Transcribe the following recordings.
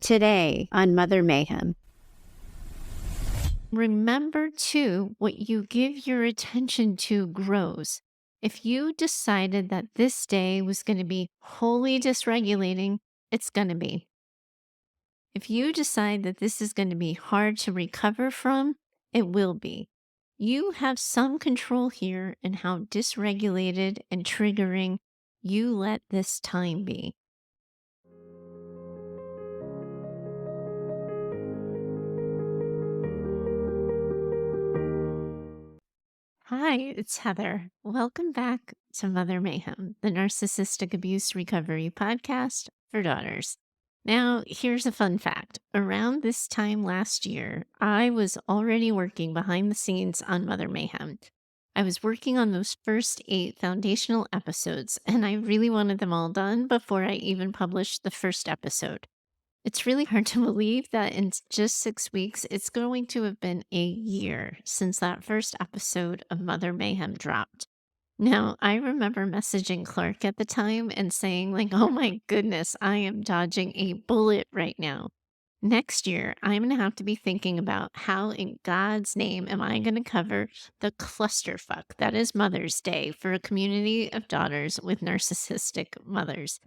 Today on Mother Mayhem. Remember, too, what you give your attention to grows. If you decided that this day was going to be wholly dysregulating, it's going to be. If you decide that this is going to be hard to recover from, it will be. You have some control here in how dysregulated and triggering you let this time be. Hi, it's Heather. Welcome back to Mother Mayhem, the Narcissistic Abuse Recovery Podcast for daughters. Now, here's a fun fact. Around this time last year, I was already working behind the scenes on Mother Mayhem. I was working on those first 8 foundational episodes, and I really wanted them all done before I even published the first episode. It's really hard to believe that in just 6 weeks, it's going to have been a year since that first episode of Mother Mayhem dropped. Now, I remember messaging Clark at the time and saying, like, oh my goodness, I am dodging a bullet right now. Next year, I'm going to have to be thinking about how in God's name am I going to cover the clusterfuck that is Mother's Day for a community of daughters with narcissistic mothers.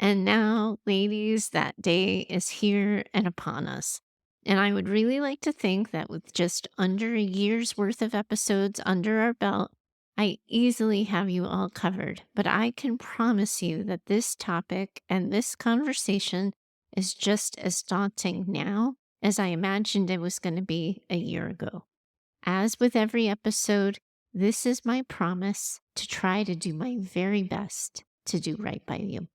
And now, ladies, that day is here and upon us. And I would really like to think that with just under a year's worth of episodes under our belt, I easily have you all covered. But I can promise you that this topic and this conversation is just as daunting now as I imagined it was going to be a year ago. As with every episode, this is my promise to try to do my very best to do right by you.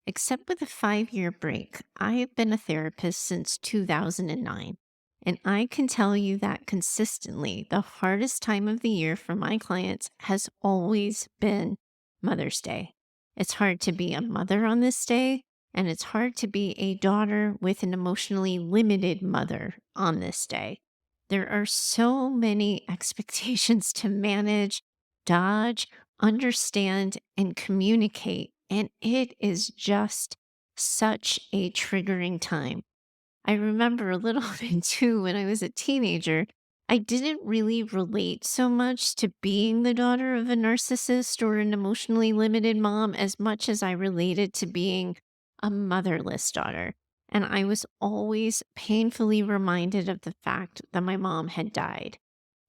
Except with a 5-year break, I have been a therapist since 2009. And I can tell you that consistently, the hardest time of the year for my clients has always been Mother's Day. It's hard to be a mother on this day, and it's hard to be a daughter with an emotionally limited mother on this day. There are so many expectations to manage, dodge, understand, and communicate. And it is just such a triggering time. I remember a little bit too when I was a teenager. I didn't really relate so much to being the daughter of a narcissist or an emotionally limited mom as much as I related to being a motherless daughter. And I was always painfully reminded of the fact that my mom had died.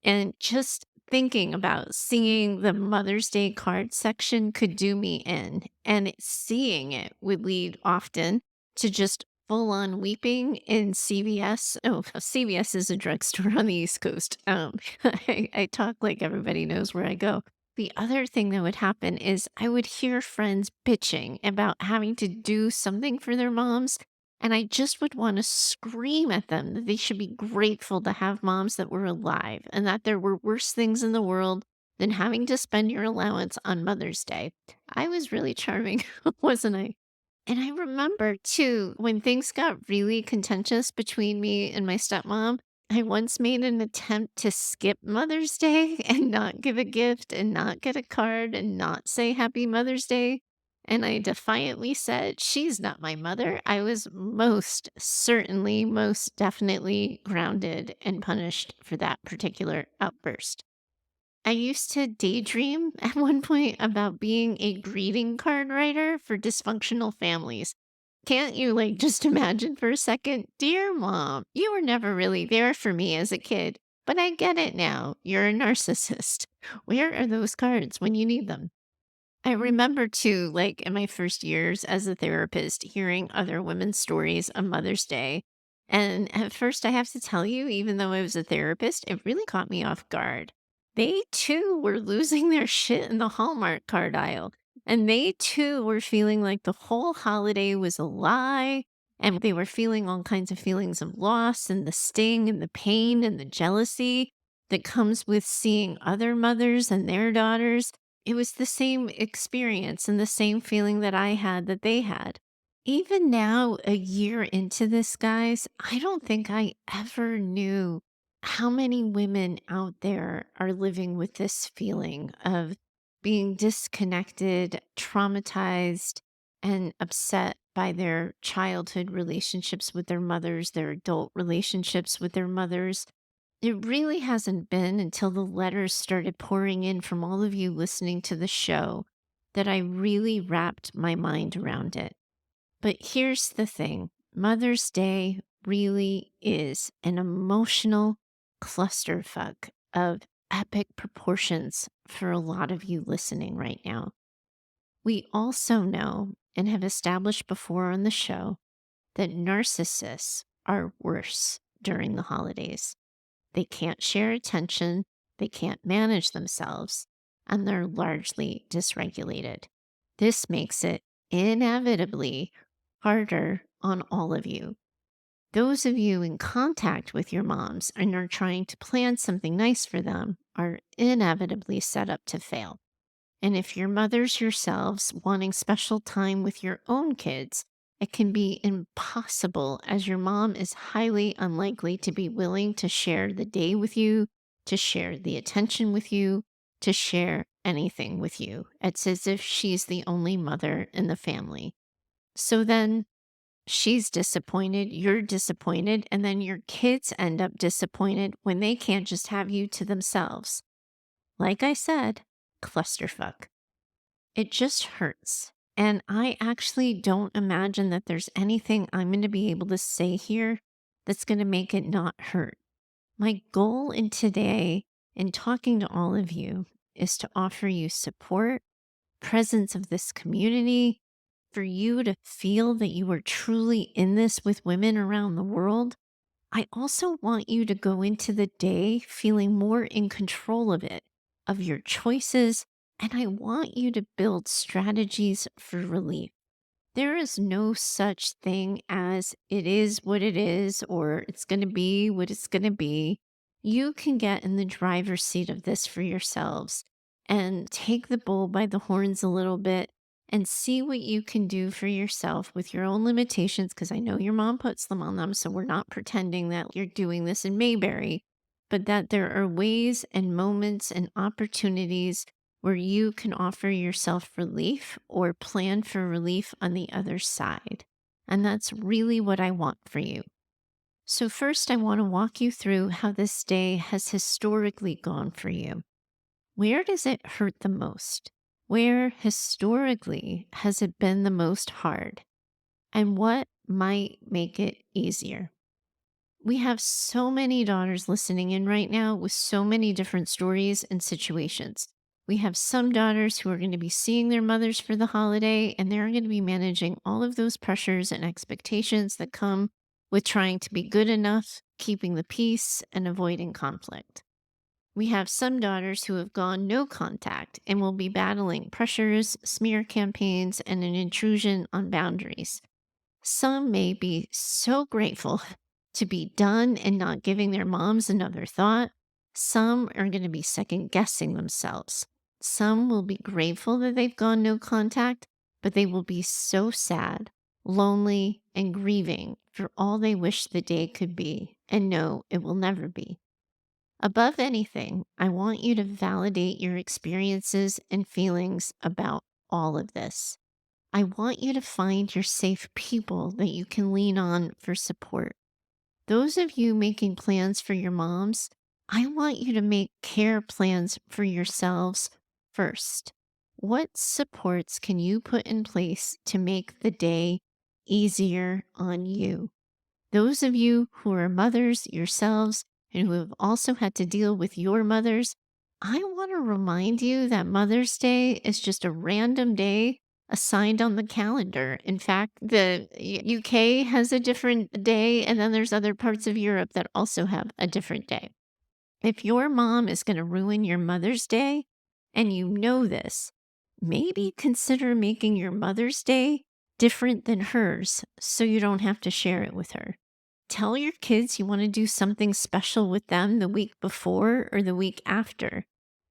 And just thinking about seeing the Mother's Day card section could do me in, and seeing it would lead often to just full on weeping in CVS. Oh, CVS is a drugstore on the East Coast. I talk like everybody knows where I go. The other thing that would happen is I would hear friends bitching about having to do something for their moms. And I just would want to scream at them that they should be grateful to have moms that were alive and that there were worse things in the world than having to spend your allowance on Mother's Day. I was really charming, wasn't I? And I remember too, when things got really contentious between me and my stepmom, I once made an attempt to skip Mother's Day and not give a gift and not get a card and not say Happy Mother's Day. And I defiantly said, she's not my mother. I was most certainly, most definitely grounded and punished for that particular outburst. I used to daydream at one point about being a greeting card writer for dysfunctional families. Can't you just imagine for a second? Dear mom, you were never really there for me as a kid, but I get it now. You're a narcissist. Where are those cards when you need them? I remember too, in my first years as a therapist, hearing other women's stories on Mother's Day. And at first, I have to tell you, even though I was a therapist, it really caught me off guard. They too were losing their shit in the Hallmark card aisle. And they too were feeling like the whole holiday was a lie. And they were feeling all kinds of feelings of loss and the sting and the pain and the jealousy that comes with seeing other mothers and their daughters. It was the same experience and the same feeling that I had that they had. Even now, a year into this, guys, I don't think I ever knew how many women out there are living with this feeling of being disconnected, traumatized, and upset by their childhood relationships with their mothers, their adult relationships with their mothers. It really hasn't been until the letters started pouring in from all of you listening to the show that I really wrapped my mind around it. But here's the thing, Mother's Day really is an emotional clusterfuck of epic proportions for a lot of you listening right now. We also know and have established before on the show that narcissists are worse during the holidays. They can't share attention, they can't manage themselves, and they're largely dysregulated. This makes it inevitably harder on all of you. Those of you in contact with your moms and are trying to plan something nice for them are inevitably set up to fail. And if you're mothers yourselves wanting special time with your own kids, it can be impossible as your mom is highly unlikely to be willing to share the day with you, to share the attention with you, to share anything with you. It's as if she's the only mother in the family. So then she's disappointed, you're disappointed, and then your kids end up disappointed when they can't just have you to themselves. Like I said, clusterfuck. It just hurts. And I actually don't imagine that there's anything I'm going to be able to say here that's going to make it not hurt. My goal in today, in talking to all of you, is to offer you support, presence of this community, for you to feel that you are truly in this with women around the world. I also want you to go into the day feeling more in control of it, of your choices, and I want you to build strategies for relief. There is no such thing as it is what it is or it's going to be what it's going to be. You can get in the driver's seat of this for yourselves and take the bull by the horns a little bit and see what you can do for yourself with your own limitations, because I know your mom puts them on them. So we're not pretending that you're doing this in Mayberry, but that there are ways and moments and opportunities where you can offer yourself relief or plan for relief on the other side. And that's really what I want for you. So, first, I want to walk you through how this day has historically gone for you. Where does it hurt the most? Where historically has it been the most hard? And what might make it easier? We have so many daughters listening in right now with so many different stories and situations. We have some daughters who are going to be seeing their mothers for the holiday, and they're going to be managing all of those pressures and expectations that come with trying to be good enough, keeping the peace, and avoiding conflict. We have some daughters who have gone no contact and will be battling pressures, smear campaigns, and an intrusion on boundaries. Some may be so grateful to be done and not giving their moms another thought. Some are going to be second guessing themselves. Some will be grateful that they've gone no contact, but they will be so sad, lonely, and grieving for all they wish the day could be, and no, it will never be. Above anything, I want you to validate your experiences and feelings about all of this. I want you to find your safe people that you can lean on for support. Those of you making plans for your moms, I want you to make care plans for yourselves first. What supports can you put in place to make the day easier on you? Those of you who are mothers yourselves and who have also had to deal with your mothers, I want to remind you that Mother's Day is just a random day assigned on the calendar. In fact, the UK has a different day, and then there's other parts of Europe that also have a different day. If your mom is going to ruin your Mother's Day and you know this, maybe consider making your Mother's Day different than hers so you don't have to share it with her. Tell your kids you want to do something special with them the week before or the week after.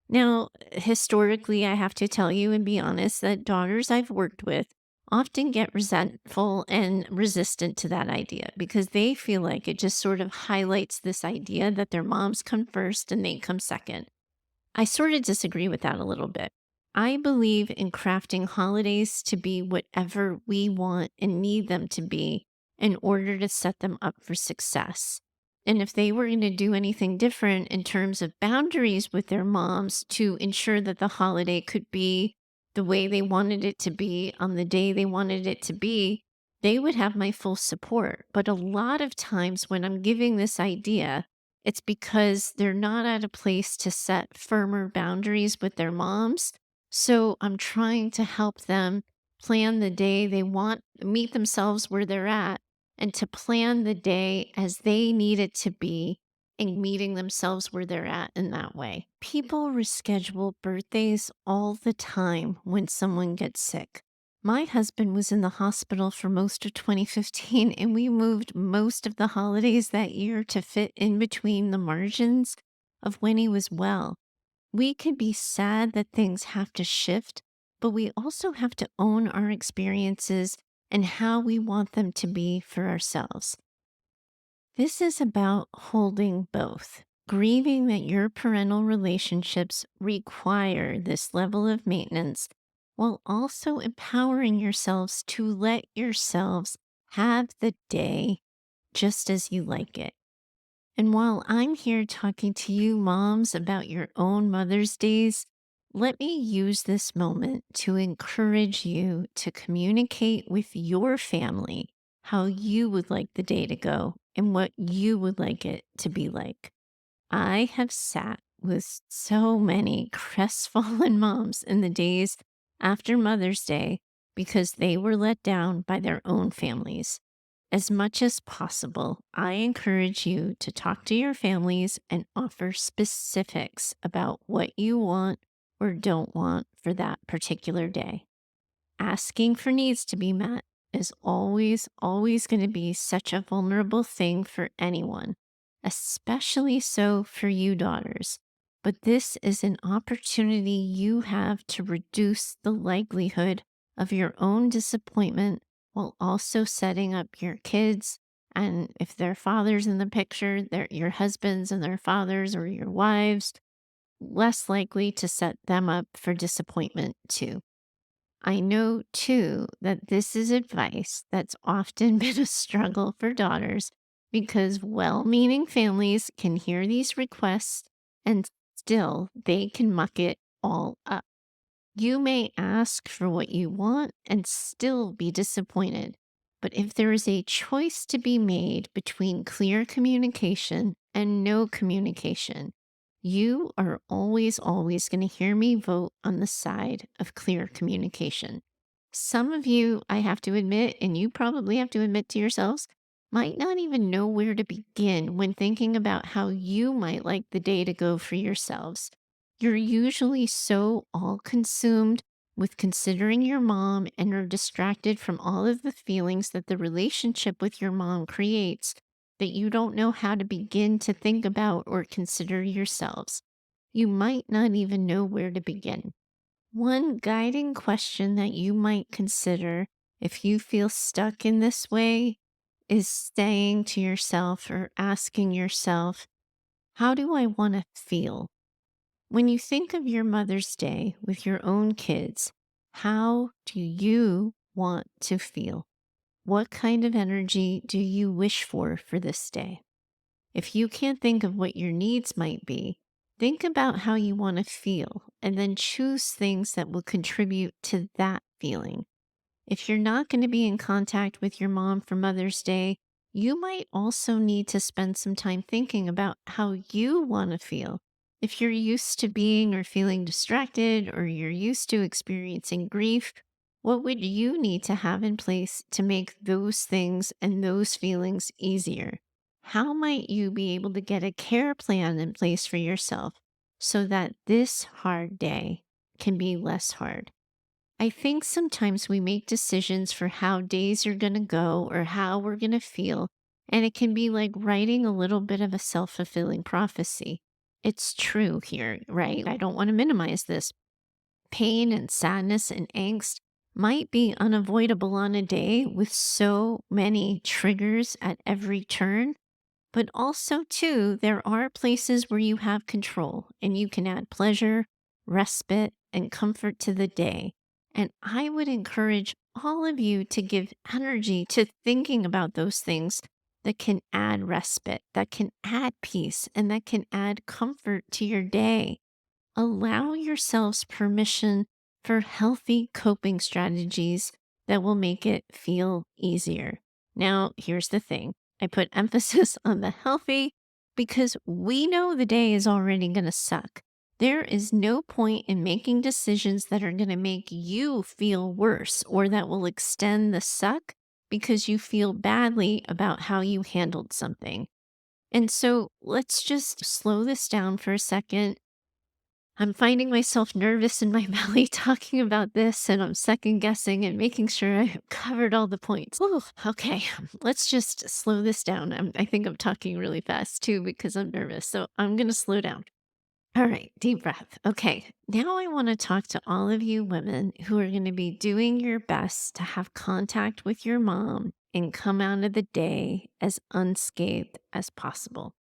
Now, historically, I have to tell you and be honest that daughters I've worked with often get resentful and resistant to that idea because they feel like it just sort of highlights this idea that their moms come first and they come second. I sort of disagree with that a little bit. I believe in crafting holidays to be whatever we want and need them to be in order to set them up for success. And if they were going to do anything different in terms of boundaries with their moms to ensure that the holiday could be the way they wanted it to be on the day they wanted it to be, they would have my full support. But a lot of times when I'm giving this idea, it's because they're not at a place to set firmer boundaries with their moms, so I'm trying to help them plan the day they want, meet themselves where they're at, and to plan the day as they need it to be and meeting themselves where they're at in that way. People reschedule birthdays all the time when someone gets sick. My husband was in the hospital for most of 2015, and we moved most of the holidays that year to fit in between the margins of when he was well. We can be sad that things have to shift, but we also have to own our experiences and how we want them to be for ourselves. This is about holding both, grieving that your parental relationships require this level of maintenance, while also empowering yourselves to let yourselves have the day just as you like it. And while I'm here talking to you moms about your own Mother's Days, let me use this moment to encourage you to communicate with your family how you would like the day to go and what you would like it to be like. I have sat with so many crestfallen moms in the days after Mother's Day because they were let down by their own families. As much as possible, I encourage you to talk to your families and offer specifics about what you want or don't want for that particular day. Asking for needs to be met is always going to be such a vulnerable thing for anyone, especially so for you daughters. But this is an opportunity you have to reduce the likelihood of your own disappointment while also setting up your kids. And if their fathers in the picture, they're your husbands and their fathers or your wives, less likely to set them up for disappointment too. I know too that this is advice that's often been a struggle for daughters because well meaning families can hear these requests and still they can muck it all up. You may ask for what you want and still be disappointed. But if there is a choice to be made between clear communication and no communication, you are always going to hear me vote on the side of clear communication. Some of you, I have to admit, and you probably have to admit to yourselves, might not even know where to begin when thinking about how you might like the day to go for yourselves. You're usually so all consumed with considering your mom and are distracted from all of the feelings that the relationship with your mom creates that you don't know how to begin to think about or consider yourselves. You might not even know where to begin. One guiding question that you might consider if you feel stuck in this way is saying to yourself or asking yourself, how do I want to feel? When you think of your Mother's Day with your own kids, how do you want to feel? What kind of energy do you wish for this day? If you can't think of what your needs might be, think about how you want to feel and then choose things that will contribute to that feeling. If you're not going to be in contact with your mom for Mother's Day, you might also need to spend some time thinking about how you want to feel. If you're used to being or feeling distracted or you're used to experiencing grief, what would you need to have in place to make those things and those feelings easier? How might you be able to get a care plan in place for yourself so that this hard day can be less hard? I think sometimes we make decisions for how days are going to go or how we're going to feel, and it can be like writing a little bit of a self fulfilling prophecy. It's true here, right? I don't want to minimize this. Pain and sadness and angst might be unavoidable on a day with so many triggers at every turn. But also, too, there are places where you have control and you can add pleasure, respite, and comfort to the day. And I would encourage all of you to give energy to thinking about those things that can add respite, that can add peace, and that can add comfort to your day. Allow yourselves permission for healthy coping strategies that will make it feel easier. Now, here's the thing, I put emphasis on the healthy because we know the day is already going to suck. There is no point in making decisions that are going to make you feel worse or that will extend the suck because you feel badly about how you handled something. And so let's just slow this down for a second. I'm finding myself nervous in my belly talking about this, and I'm second guessing and making sure I have covered all the points. Whew, okay, let's just slow this down. I think I'm talking really fast too because I'm nervous. So I'm going to slow down. All right, deep breath. Okay, now I want to talk to all of you women who are going to be doing your best to have contact with your mom and come out of the day as unscathed as possible.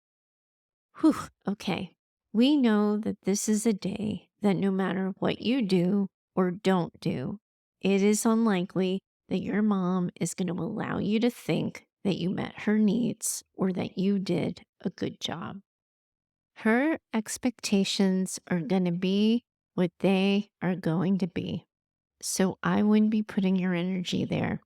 Whew, okay. We know that this is a day that no matter what you do or don't do, it is unlikely that your mom is going to allow you to think that you met her needs or that you did a good job. Her expectations are going to be what they are going to be. So I wouldn't be putting your energy there.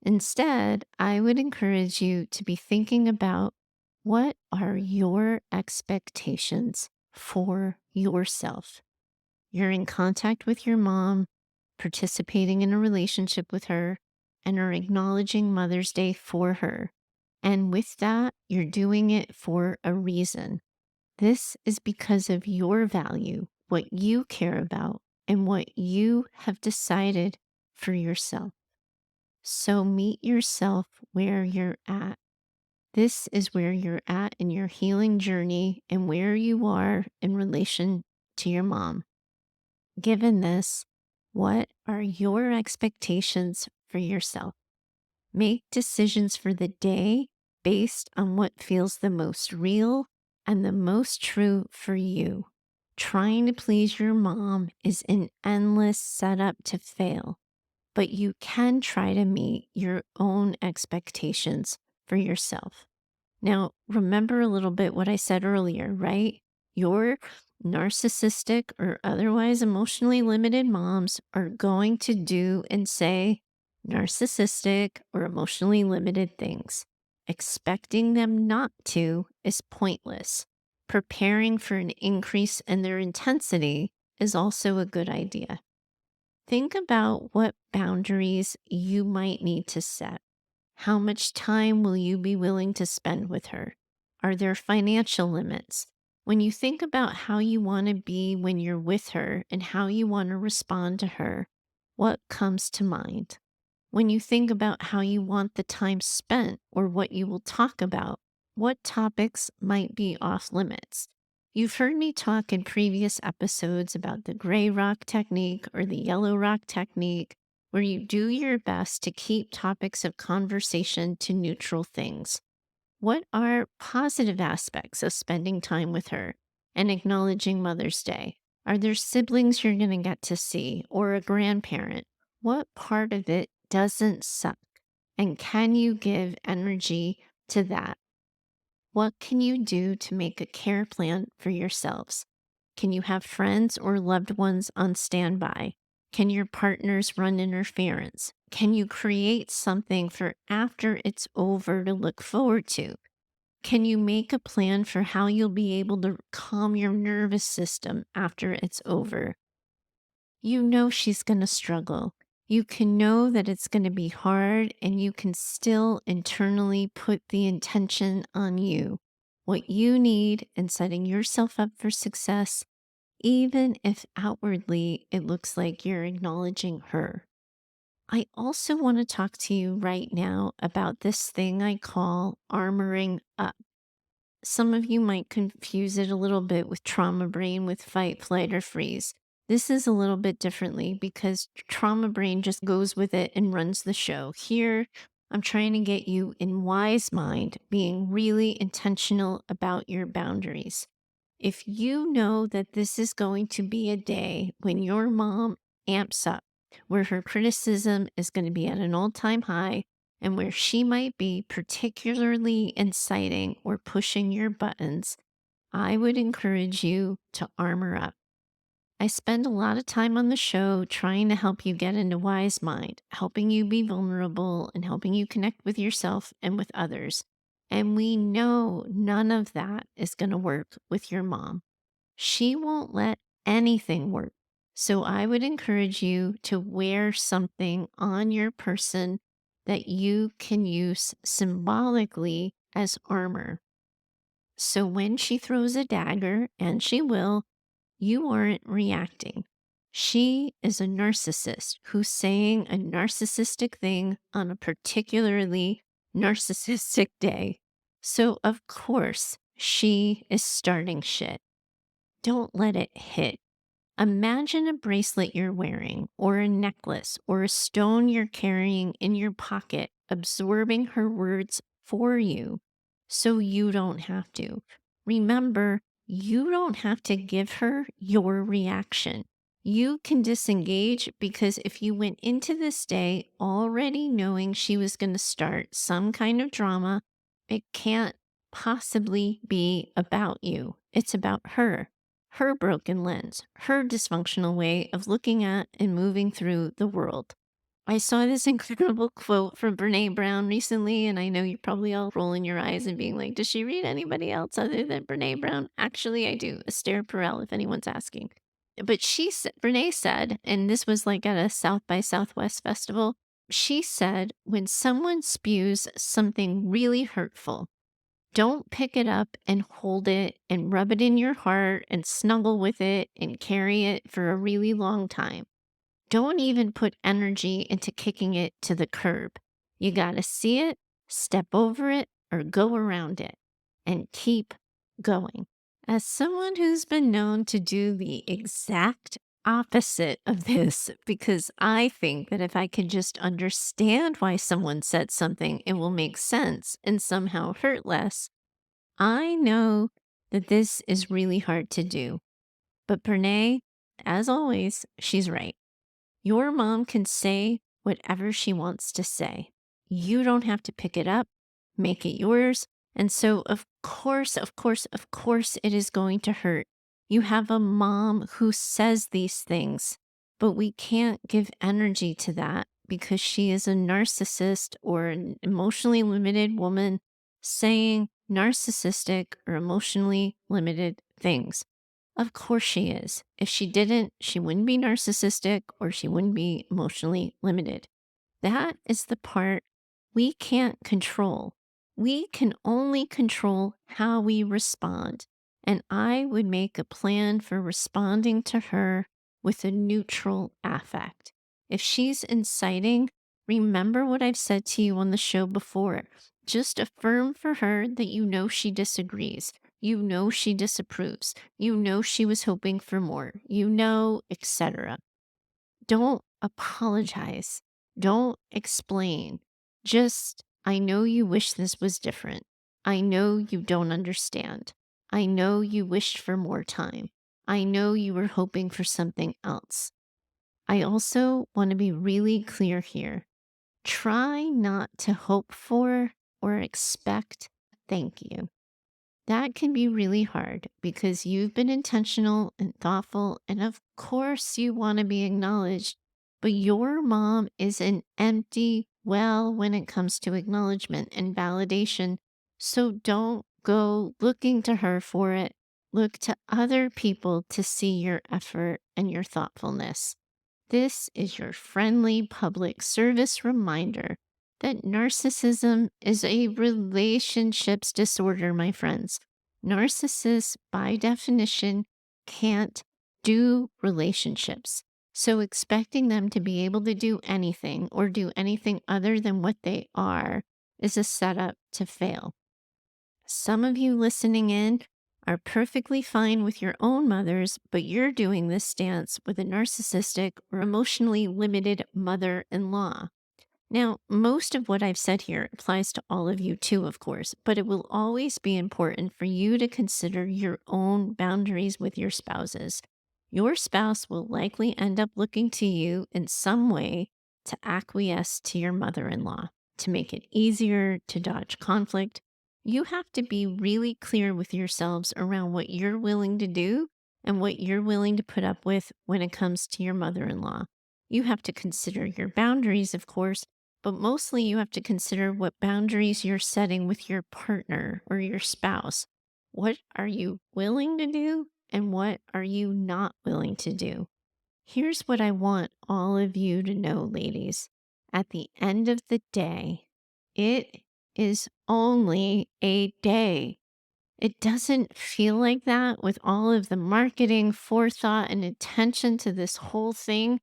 Instead, I would encourage you to be thinking about what are your expectations for yourself. You're in contact with your mom, participating in a relationship with her, and are acknowledging Mother's Day for her. And with that, you're doing it for a reason. This is because of your value, what you care about, and what you have decided for yourself. So meet yourself where you're at. This is where you're at in your healing journey and where you are in relation to your mom. Given this, what are your expectations for yourself? Make decisions for the day based on what feels the most real and the most true for you. Trying to please your mom is an endless setup to fail, but you can try to meet your own expectations for yourself. Now, remember a little bit what I said earlier, right? Your narcissistic or otherwise emotionally limited moms are going to do and say narcissistic or emotionally limited things. Expecting them not to is pointless. Preparing for an increase in their intensity is also a good idea. Think about what boundaries you might need to set. How much time will you be willing to spend with her? Are there financial limits? When you think about how you want to be when you're with her and how you want to respond to her, what comes to mind? When you think about how you want the time spent or what you will talk about, what topics might be off limits? You've heard me talk in previous episodes about the gray rock technique or the yellow rock technique, where you do your best to keep topics of conversation to neutral things. What are positive aspects of spending time with her and acknowledging Mother's Day? Are there siblings you're going to get to see or a grandparent? What part of it doesn't suck? And can you give energy to that? What can you do to make a care plan for yourselves? Can you have friends or loved ones on standby? Can your partners run interference? Can you create something for after it's over to look forward to? Can you make a plan for how you'll be able to calm your nervous system after it's over? You know she's going to struggle. You can know that it's going to be hard, and you can still internally put the intention on you, what you need, and setting yourself up for success, even if outwardly it looks like you're acknowledging her. I also want to talk to you right now about this thing I call armoring up. Some of you might confuse it a little bit with trauma brain with fight, flight, or freeze. This is a little bit differently because trauma brain just goes with it and runs the show. Here, I'm trying to get you in wise mind, being really intentional about your boundaries. If you know that this is going to be a day when your mom amps up, where her criticism is going to be at an all time high, and where she might be particularly inciting or pushing your buttons, I would encourage you to armor up. I spend a lot of time on the show trying to help you get into wise mind, helping you be vulnerable and helping you connect with yourself and with others. And we know none of that is going to work with your mom. She won't let anything work. So I would encourage you to wear something on your person that you can use symbolically as armor. So when she throws a dagger, and she will, you aren't reacting. She is a narcissist who's saying a narcissistic thing on a particularly narcissistic day. So, of course, she is starting shit. Don't let it hit. Imagine a bracelet you're wearing, or a necklace, or a stone you're carrying in your pocket, absorbing her words for you so you don't have to. Remember, you don't have to give her your reaction. You can disengage because if you went into this day already knowing she was going to start some kind of drama, it can't possibly be about you. It's about her broken lens, her dysfunctional way of looking at and moving through the world. I saw this incredible quote from Brene Brown recently, and I know you're probably all rolling your eyes and being like, does she read anybody else other than Brene Brown? Actually, I do. Esther Perel, if anyone's asking. But Brene said, and this was like at a South by Southwest festival, she said, when someone spews something really hurtful, don't pick it up and hold it and rub it in your heart and snuggle with it and carry it for a really long time. Don't even put energy into kicking it to the curb. You got to see it, step over it, or go around it and keep going. As someone who's been known to do the exact opposite of this, because I think that if I can just understand why someone said something, it will make sense and somehow hurt less. I know that this is really hard to do. But Brene, as always, she's right. Your mom can say whatever she wants to say. You don't have to pick it up, make it yours. And so, of course, it is going to hurt. You have a mom who says these things, but we can't give energy to that because she is a narcissist or an emotionally limited woman saying narcissistic or emotionally limited things. Of course she is. If she didn't, she wouldn't be narcissistic or she wouldn't be emotionally limited. That is the part we can't control. We can only control how we respond. And I would make a plan for responding to her with a neutral affect. If she's inciting, remember what I've said to you on the show before. Just affirm for her that you know she disagrees. You know she disapproves. You know she was hoping for more. You know, etc. Don't apologize. Don't explain. Just, I know you wish this was different. I know you don't understand. I know you wished for more time. I know you were hoping for something else. I also want to be really clear here. Try not to hope for or expect thank you. That can be really hard because you've been intentional and thoughtful, and of course, you want to be acknowledged. But your mom is an empty well when it comes to acknowledgement and validation. So don't go looking to her for it. Look to other people to see your effort and your thoughtfulness. This is your friendly public service reminder that narcissism is a relationships disorder, my friends. Narcissists, by definition, can't do relationships. So expecting them to be able to do anything or do anything other than what they are is a setup to fail. Some of you listening in are perfectly fine with your own mothers, but you're doing this stance with a narcissistic or emotionally limited mother in law. Now, most of what I've said here applies to all of you too, of course, but it will always be important for you to consider your own boundaries with your spouses. Your spouse will likely end up looking to you in some way to acquiesce to your mother in law, to make it easier to dodge conflict. You have to be really clear with yourselves around what you're willing to do and what you're willing to put up with when it comes to your mother in law. You have to consider your boundaries, of course, but mostly you have to consider what boundaries you're setting with your partner or your spouse. What are you willing to do and what are you not willing to do? Here's what I want all of you to know, ladies. At the end of the day, it is only a day. It doesn't feel like that with all of the marketing, forethought, and attention to this whole thing,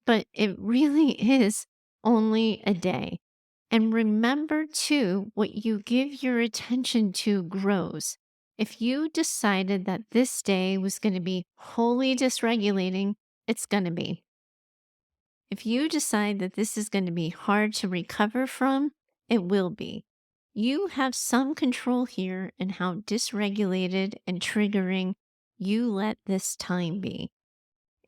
but it really is only a day. And remember too, what you give your attention to grows. If you decided that this day was going to be wholly dysregulating, it's going to be. If you decide that this is going to be hard to recover from, it will be. You have some control here in how dysregulated and triggering you let this time be.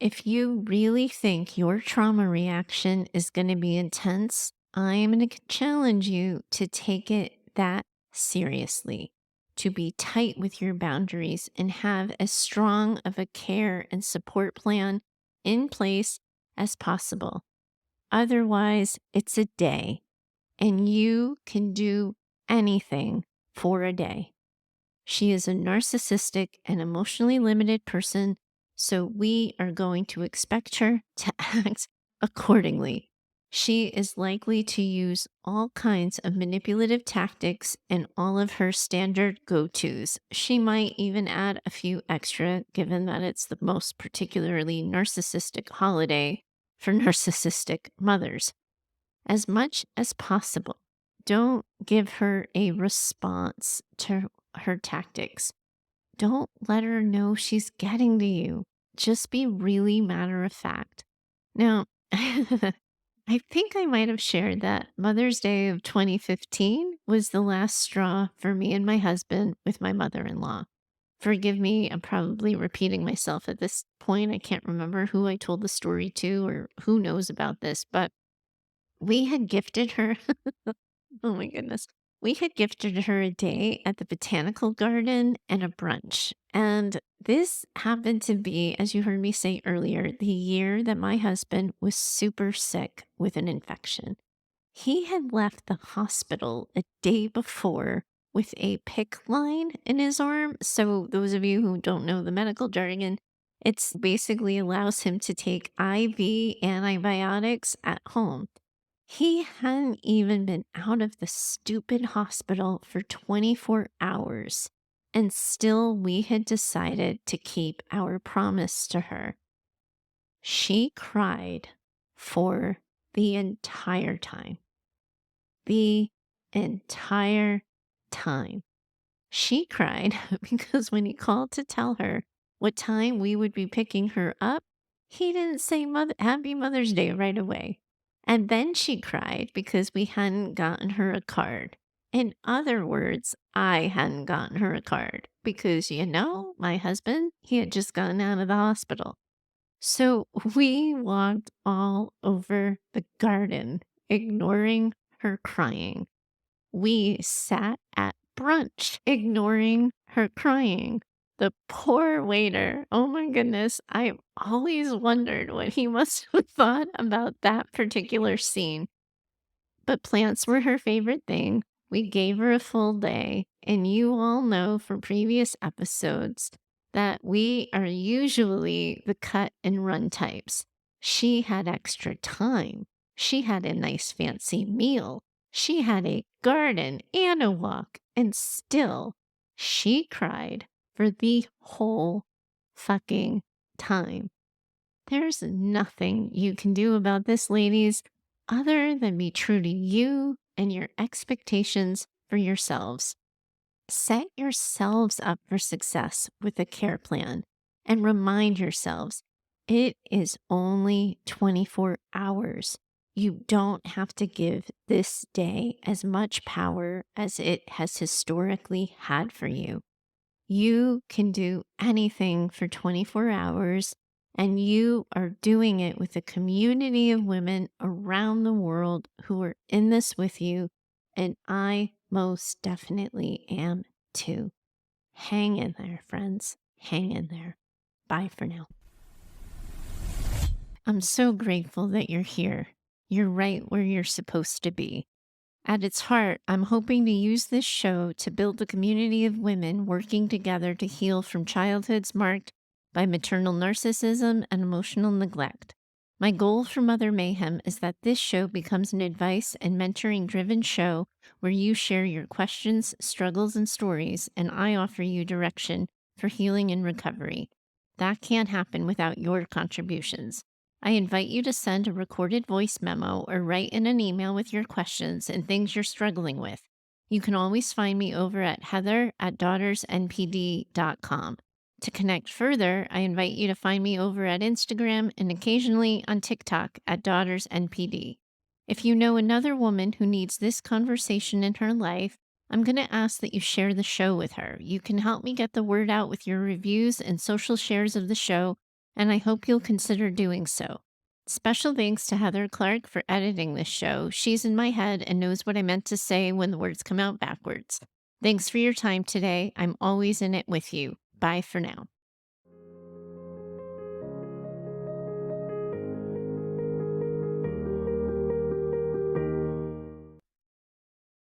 If you really think your trauma reaction is going to be intense, I'm going to challenge you to take it that seriously, to be tight with your boundaries and have as strong of a care and support plan in place as possible. Otherwise, it's a day and you can do anything for a day. She is a narcissistic and emotionally limited person, so we are going to expect her to act accordingly. She is likely to use all kinds of manipulative tactics and all of her standard go tos. She might even add a few extra, given that it's the most particularly narcissistic holiday for narcissistic mothers. As much as possible, don't give her a response to her tactics. Don't let her know she's getting to you. Just be really matter of fact. Now, I think I might have shared that Mother's Day of 2015 was the last straw for me and my husband with my mother in law. Forgive me, I'm probably repeating myself at this point. I can't remember who I told the story to or who knows about this, but we had gifted her oh my goodness. We had gifted her a day at the botanical garden and a brunch. And this happened to be, as you heard me say earlier, the year that my husband was super sick with an infection. He had left the hospital a day before with a PICC line in his arm. So, those of you who don't know the medical jargon, it's basically allows him to take IV antibiotics at home. He hadn't even been out of the stupid hospital for 24 hours, and still we had decided to keep our promise to her. She cried for the entire time. The entire time. She cried because when he called to tell her what time we would be picking her up, he didn't say Happy Mother's Day right away. And then she cried because we hadn't gotten her a card. In other words, I hadn't gotten her a card because, my husband, he had just gotten out of the hospital. So we walked all over the garden, ignoring her crying. We sat at brunch, ignoring her crying. The poor waiter. Oh my goodness. I always wondered what he must have thought about that particular scene. But plants were her favorite thing. We gave her a full day. And you all know from previous episodes that we are usually the cut and run types. She had extra time. She had a nice fancy meal. She had a garden and a walk. And still, she cried for the whole fucking time. There's nothing you can do about this, ladies, other than be true to you and your expectations for yourselves. Set yourselves up for success with a care plan and remind yourselves it is only 24 hours. You don't have to give this day as much power as it has historically had for you. You can do anything for 24 hours, and you are doing it with a community of women around the world who are in this with you. And I most definitely am too. Hang in there, friends. Hang in there. Bye for now. I'm so grateful that you're here. You're right where you're supposed to be. At its heart, I'm hoping to use this show to build a community of women working together to heal from childhoods marked by maternal narcissism and emotional neglect. My goal for Mother Mayhem is that this show becomes an advice and mentoring driven show where you share your questions, struggles, and stories, and I offer you direction for healing and recovery. That can't happen without your contributions. I invite you to send a recorded voice memo or write in an email with your questions and things you're struggling with. You can always find me over at heather@daughtersnpd.com. To connect further, I invite you to find me over at Instagram and occasionally on TikTok at DaughtersNPD. If you know another woman who needs this conversation in her life, I'm going to ask that you share the show with her. You can help me get the word out with your reviews and social shares of the show, and I hope you'll consider doing so. Special thanks to Heather Clark for editing this show. She's in my head and knows what I meant to say when the words come out backwards. Thanks for your time today. I'm always in it with you. Bye for now.